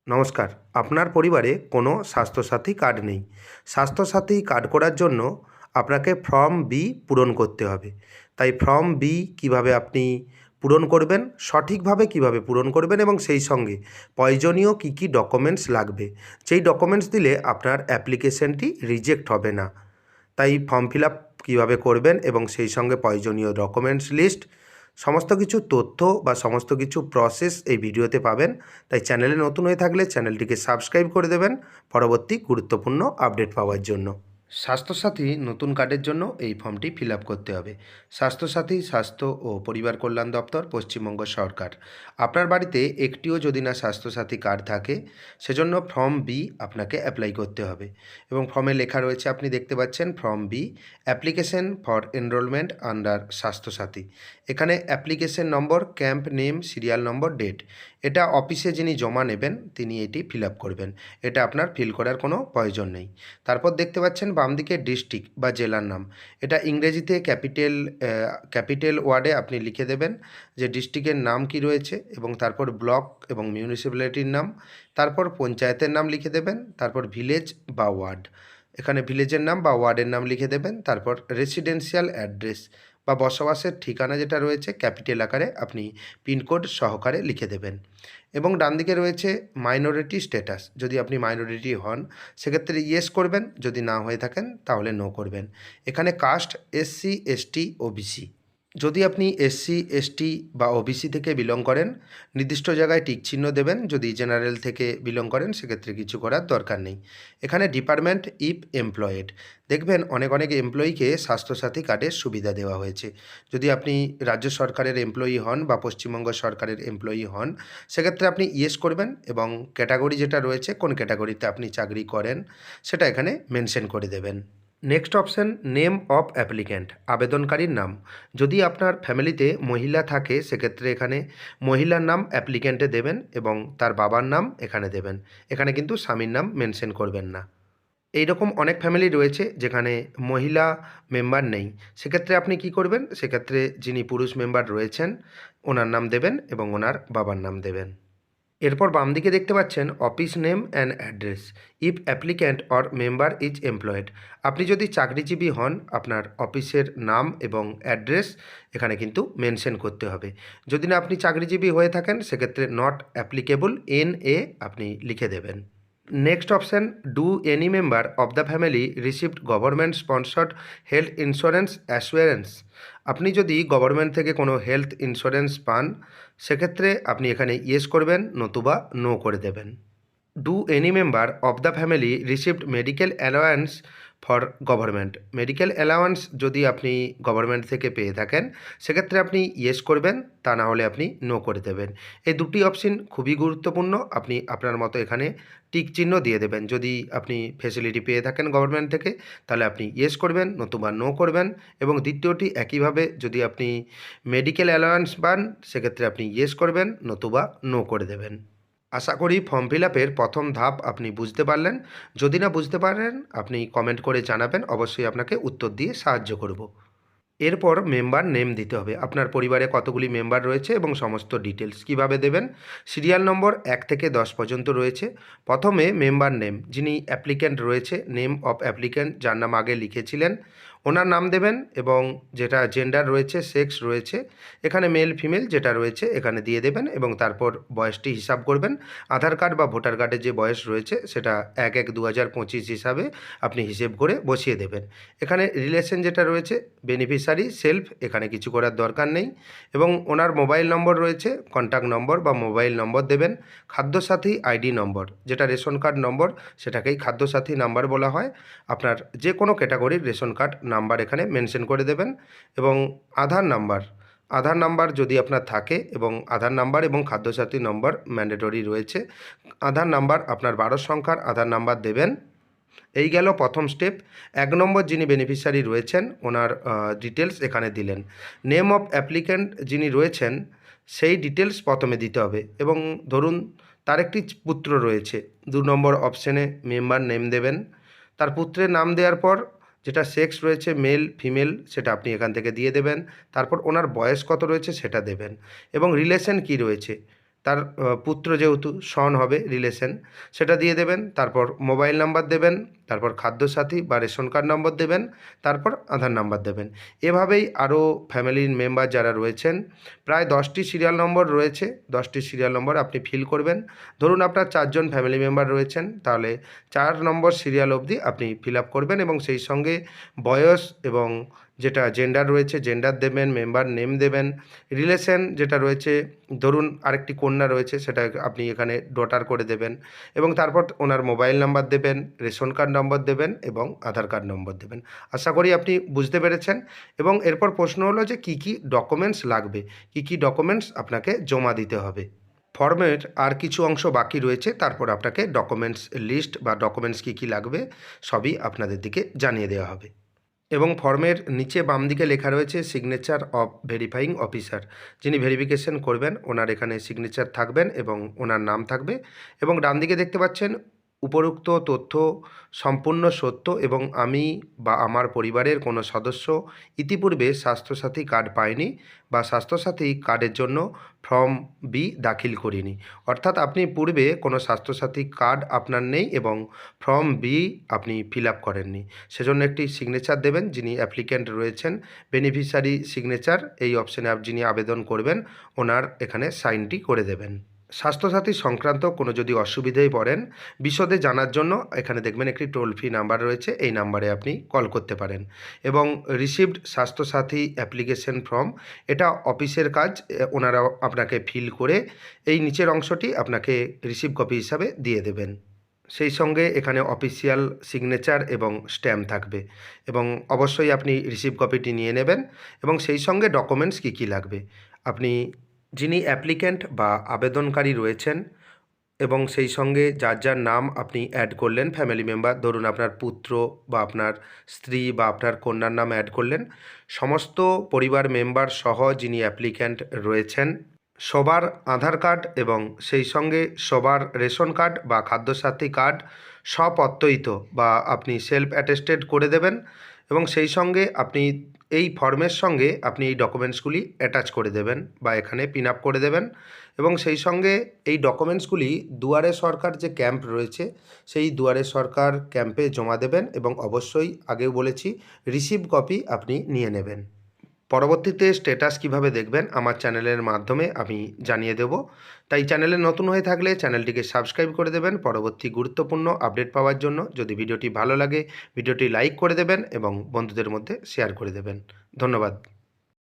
নমস্কার। আপনার পরিবারে কোনো স্বাস্থ্যসাথী কার্ড নেই। স্বাস্থ্যসাথী কার্ড করার জন্য আপনাকে ফর্ম বি পূরণ করতে হবে। তাই ফর্ম বি কীভাবে আপনি পূরণ করবেন, সঠিকভাবে কীভাবে পূরণ করবেন এবং সেই সঙ্গে প্রয়োজনীয় কী কী ডকুমেন্টস লাগবে, যেই ডকুমেন্টস দিলে আপনার অ্যাপ্লিকেশনটি রিজেক্ট হবে না। তাই ফর্ম ফিল আপ কীভাবে করবেন এবং সেই সঙ্গে প্রয়োজনীয় ডকুমেন্টস লিস্ট, সমস্ত কিছু তথ্য বা সমস্ত কিছু প্রসেস এই ভিডিওতে পাবেন। তাই চ্যানেলে নতুন হয়ে থাকলে চ্যানেলটিকে সাবস্ক্রাইব করে দেবেন পরবর্তী গুরুত্বপূর্ণ আপডেট পাওয়ার জন্য। স্বাস্থ্যসাথী নতুন কার্ডের জন্য এই ফর্মটি ফিল আপ করতে হবে। স্বাস্থ্যসাথী স্বাস্থ্য ও পরিবার কল্যাণ দপ্তর, পশ্চিমবঙ্গ সরকার। আপনার বাড়িতে একটিও যদি না স্বাস্থ্যসাথী কার্ড থাকে, সেজন্য ফর্ম বি আপনাকে অ্যাপ্লাই করতে হবে। এবং ফর্মে লেখা রয়েছে, আপনি দেখতে পাচ্ছেন, form B application for enrolment under Swasthya Sathi. এখানে application number, camp name, serial number, date, এটা অফিসে যিনি জমা নেবেন তিনি এটি ফিল আপ করবেন। এটা আপনার ফিল করার কোনো প্রয়োজন নেই। তারপর দেখতে পাচ্ছেন বাম দিকে ডিস্ট্রিক্ট বা জেলার নাম, এটা ইংরেজিতে ক্যাপিটাল ওয়ার্ডে আপনি লিখে দেবেন যে ডিস্ট্রিক্টের নাম কি রয়েছে, এবং তারপর ব্লক এবং মিউনিসিপ্যালিটির নাম, তারপর পঞ্চায়েতের নাম লিখে দেবেন, তারপর ভিলেজ বা ওয়ার্ড, এখানে ভিলেজের নাম বা ওয়ার্ডের নাম লিখে দেবেন, তারপর রেসিডেন্সিয়াল অ্যাড্রেস বা বসবাসের ঠিকানা যেটা রয়েছে ক্যাপিটাল আকারে আপনি পিনকোড সহকারে লিখে দেবেন। এবং ডান দিকে রয়েছে মাইনরিটি স্ট্যাটাস, যদি আপনি মাইনরিটি হন সেক্ষেত্রে ইয়েস করবেন, যদি না হয়ে থাকেন তাহলে নো করবেন। এখানে কাস্ট এসসি, এসটি, ওবিসি, যদি আপনি এসসি, এসটি বা ওবিসি থেকে বিলং করেন নির্দিষ্ট জায়গায় টিক চিহ্ন দেবেন, যদি জেনারেল থেকে বিলং করেন সেক্ষেত্রে কিছু করার দরকার নেই। এখানে ডিপার্টমেন্ট ইফ এমপ্লয়েড, দেখবেন অনেক এমপ্লয়িকে স্বাস্থ্যসাথী কার্ডের সুবিধা দেওয়া হয়েছে। যদি আপনি রাজ্য সরকারের এমপ্লয়ি হন বা পশ্চিমবঙ্গ সরকারের এমপ্লয়ি হন সেক্ষেত্রে আপনি ইয়েস করবেন, এবং ক্যাটাগরি যেটা রয়েছে কোন ক্যাটাগরিতে আপনি চাকরি করেন সেটা এখানে মেনশন করে দেবেন। Next option name of applicant, আবেদনকারীর নাম। যদি আপনার ফ্যামিলিতে মহিলা থাকে সেক্ষেত্রে এখানে মহিলার নাম অ্যাপ্লিক্যান্টে দেবেন এবং তার বাবার নাম এখানে দেবেন। এখানে কিন্তু স্বামীর নাম মেনশন করবেন না। এই রকম অনেক ফ্যামিলি রয়েছে যেখানে মহিলা মেম্বার নেই, সেক্ষেত্রে আপনি কি করবেন, সেক্ষেত্রে যিনি পুরুষ মেম্বার রয়েছেন ওনার নাম দেবেন এবং ওনার বাবার নাম দেবেন। এরপর বাম দিকে দেখতে পাচ্ছেন office name and address if applicant or member is employed. আপনি যদি চাকরিজীবী হন আপনার অফিসের নাম এবং অ্যাড্রেস এখানে কিন্তু মেনশন করতে হবে। যদি না আপনি চাকরিজীবী হয়ে থাকেন সেক্ষেত্রে নট অ্যাপ্লিকেবল NA আপনি লিখে দেবেন। Next option do any member of the family received government sponsored health insurance assurance. আপনি যদি গভর্নমেন্ট থেকে কোনো হেলথ ইন্স্যুরেন্স পান সেক্ষেত্রে আপনি এখানে ইয়েস করবেন, নতুবা নো করে দেবেন। Do any member of the family received medical allowance for government, medical allowance যদি আপনি গভর্নমেন্ট থেকে পেয়ে থাকেন সেক্ষেত্রে আপনি ইয়েস করবেন, তা না হলে আপনি নো করে দেবেন। এই দুটি অপশন খুবই গুরুত্বপূর্ণ, আপনি আপনার মতো এখানে টিক চিহ্ন দিয়ে দেবেন। যদি আপনি ফেসিলিটি পেয়ে থাকেন গভর্নমেন্ট থেকে তাহলে আপনি ইয়েস করবেন, নতুবা নো করবেন। এবং দ্বিতীয়টি একইভাবে, যদি আপনি মেডিকেল অ্যালাওয়ান্স পান সেক্ষেত্রে আপনি ইয়েস করবেন, নতুবা নো করে দেবেন। আশা করি ফর্ম ফিল আপের প্রথম ধাপ আপনি বুঝতে পারলেন। যদি না বুঝতে পারেন আপনি কমেন্ট করে জানাবেন, অবশ্যই আপনাকে উত্তর দিয়ে সাহায্য করব। এরপর মেম্বার নেম দিতে হবে, আপনার পরিবারে কতগুলি মেম্বার রয়েছে এবং সমস্ত ডিটেলস কীভাবে দেবেন। সিরিয়াল নম্বর 1 থেকে 10 পর্যন্ত রয়েছে। প্রথমে মেম্বার নেম, যিনি অ্যাপ্লিক্যান্ট রয়েছে, নেম অফ অ্যাপ্লিক্যান্ট যার নাম আগে লিখেছিলেন ওনার নাম দেবেন, এবং যেটা জেন্ডার রয়েছে, সেক্স রয়েছে এখানে মেল ফিমেল যেটা রয়েছে এখানে দিয়ে দেবেন, এবং তারপর বয়সটি হিসাব করবেন। আধার কার্ড বা ভোটার কার্ডের যে বয়স রয়েছে সেটা 1/1/2025 হিসাবে আপনি হিসেব করে বসিয়ে দেবেন। এখানে রিলেশন যেটা রয়েছে বেনিফিশিয়ারি সেলফ, এখানে কিছু করার দরকার নেই। এবং ওনার মোবাইল নম্বর রয়েছে, কন্ট্যাক্ট নম্বর বা মোবাইল নম্বর দেবেন। খাদ্যসাথী আইডি নম্বর, যেটা রেশন কার্ড নম্বর সেটাকেই খাদ্যসাথী নাম্বার বলা হয়। আপনার যে কোনো ক্যাটাগরির রেশন কার্ড নাম্বার এখানে মেনশন করে দেবেন। এবং আধার নাম্বার যদি আপনার থাকে, এবং আধার নাম্বার এবং খাদ্যসাথী নম্বর ম্যান্ডেটরি রয়েছে। আধার নাম্বার আপনার 12 সংখ্যার আধার নাম্বার দেবেন। এই গেল প্রথম স্টেপ। 1 নম্বর যিনি বেনিফিশিয়ারি রয়েছেন ওনার ডিটেলস এখানে দিলেন। নেম অফ অ্যাপ্লিক্যান্ট যিনি রয়েছেন সেই ডিটেলস প্রথমে দিতে হবে, এবং ধরুন তার একটি পুত্র রয়েছে, 2 নম্বর অপশানে মেম্বার নেম দেবেন। তার পুত্রের নাম দেওয়ার পর যেটা সেক্স রয়েছে মেল ফিমেল সেটা আপনি এখান থেকে দিয়ে দেবেন। তারপর ওনার বয়স কত রয়েছে সেটা দেবেন, এবং রিলেশন কি রয়েছে তার পুত্র যেহেতু সন হবে রিলেশন, সেটা দিয়ে দেবেন। তারপর মোবাইল নাম্বার দেবেন, তারপর খাদ্যসাথী বা রেশন কার্ড নম্বর দেবেন, তারপর আধার নাম্বার দেবেন। এভাবেই আরও ফ্যামিলির মেম্বার যারা রয়েছেন, প্রায় 10টি সিরিয়াল নম্বর রয়েছে, 10টি সিরিয়াল নম্বর আপনি ফিল করবেন। ধরুন আপনার 4 জন ফ্যামিলি মেম্বার রয়েছেন, তাহলে 4 নম্বর সিরিয়াল অবধি আপনি ফিল আপ করবেন এবং সেই সঙ্গে বয়স এবং যেটা জেন্ডার রয়েছে জেন্ডার দেবেন, মেম্বার নেম দেবেন, রিলেশন যেটা রয়েছে, ধরুন আরেকটি কন্যা রয়েছে সেটা আপনি এখানে ডটার করে দেবেন এবং তারপর ওনার মোবাইল নাম্বার দেবেন, রেশন কার্ড নম্বর দেবেন এবং আধার কার্ড নম্বর দেবেন। আশা করি আপনি বুঝতে পেরেছেন। এবং এরপর প্রশ্ন হলো যে কী কী ডকুমেন্টস লাগবে, কী কী ডকুমেন্টস আপনাকে জমা দিতে হবে। ফর্মের আর কিছু অংশ বাকি রয়েছে, তারপর আপনাকে ডকুমেন্টস লিস্ট বা ডকুমেন্টস কী কী লাগবে সবই আপনাদের দিকে জানিয়ে দেওয়া হবে। এবং ফর্মের নিচে বাম দিকে লেখা রয়েছে সিগনেচার অফ ভেরিফাইং অফিসার, যিনি ভেরিফিকেশন করবেন ওনার এখানে সিগনেচার থাকবেন এবং ওনার নাম থাকবে। এবং ডান দিকে দেখতে পাচ্ছেন উপরোক্ত তথ্য সম্পূর্ণ সত্য এবং আমি বা আমার পরিবারের কোনো সদস্য ইতিপূর্বে স্বাস্থ্যসাথী কার্ড পায়নি বা স্বাস্থ্যসাথী কার্ডের জন্য ফর্ম বি দাখিল করিনি। অর্থাৎ আপনি পূর্বে কোনো স্বাস্থ্যসাথী কার্ড আপনার নেই এবং ফর্ম বি আপনি ফিল আপ করেননি, সেজন্য একটি সিগনেচার দেবেন। যিনি অ্যাপ্লিক্যান্ট রয়েছেন বেনিফিশিয়ারি সিগনেচার এই অপশানে যিনি আবেদন করবেন ওনার এখানে সাইনটি করে দেবেন। স্বাস্থ্যসাথী সংক্রান্ত কোনো যদি অসুবিধায় পড়েন, বিশদে জানার জন্য এখানে দেখবেন একটি টোল ফ্রি নাম্বার রয়েছে, এই নাম্বারে আপনি কল করতে পারেন। এবং রিসিভড স্বাস্থ্যসাথী অ্যাপ্লিকেশন ফর্ম, এটা অফিসের কাজ, ওনারা আপনাকে ফিল করে এই নিচের অংশটি আপনাকে রিসিভ কপি হিসাবে দিয়ে দেবেন। সেই সঙ্গে এখানে অফিসিয়াল সিগনেচার এবং স্ট্যাম্প থাকবে এবং অবশ্যই আপনি রিসিভ কপিটি নিয়ে নেবেন। এবং সেই সঙ্গে ডকুমেন্টস কী কী লাগবে, আপনি যিনি অ্যাপ্লিক্যান্ট বা আবেদনকারী রয়েছেন এবং সেই সঙ্গে যার যার নাম আপনি অ্যাড করলেন ফ্যামিলি মেম্বার, ধরুন আপনার পুত্র বা আপনার স্ত্রী বা আপনার কন্যার নাম অ্যাড করলেন, সমস্ত পরিবার মেম্বার সহ যিনি অ্যাপ্লিক্যান্ট রয়েছেন সবার আধার কার্ড এবং সেই সঙ্গে সবার রেশন কার্ড বা খাদ্যসাথী কার্ড স্বপত্তয়িত বা আপনি সেলফ অ্যাটেস্টেড করে দেবেন। এবং সেই সঙ্গে আপনি এই ফর্মের সঙ্গে আপনি এই ডকুমেন্টসগুলি অ্যাটাচ করে দেবেন বা এখানে পিন আপ করে দেবেন। এবং সেই সঙ্গে এই ডকুমেন্টসগুলি দুয়ারে সরকার যে ক্যাম্প রয়েছে সেই দুয়ারে সরকার ক্যাম্পে জমা দেবেন এবং অবশ্যই আগেও বলেছি রিসিভ কপি আপনি নিয়ে নেবেন। পরবর্তীতে স্ট্যাটাস কিভাবে দেখবেন আমার চ্যানেলের মাধ্যমে আমি জানিয়ে দেব, তাই চ্যানেলে নতুন হয়ে থাকলে চ্যানেলটিকে সাবস্ক্রাইব করে দেবেন পরবর্তী গুরুত্বপূর্ণ আপডেট পাওয়ার জন্য। যদি ভিডিওটি ভালো লাগে ভিডিওটি লাইক করে দেবেন এবং বন্ধুদের মধ্যে শেয়ার করে দেবেন। ধন্যবাদ।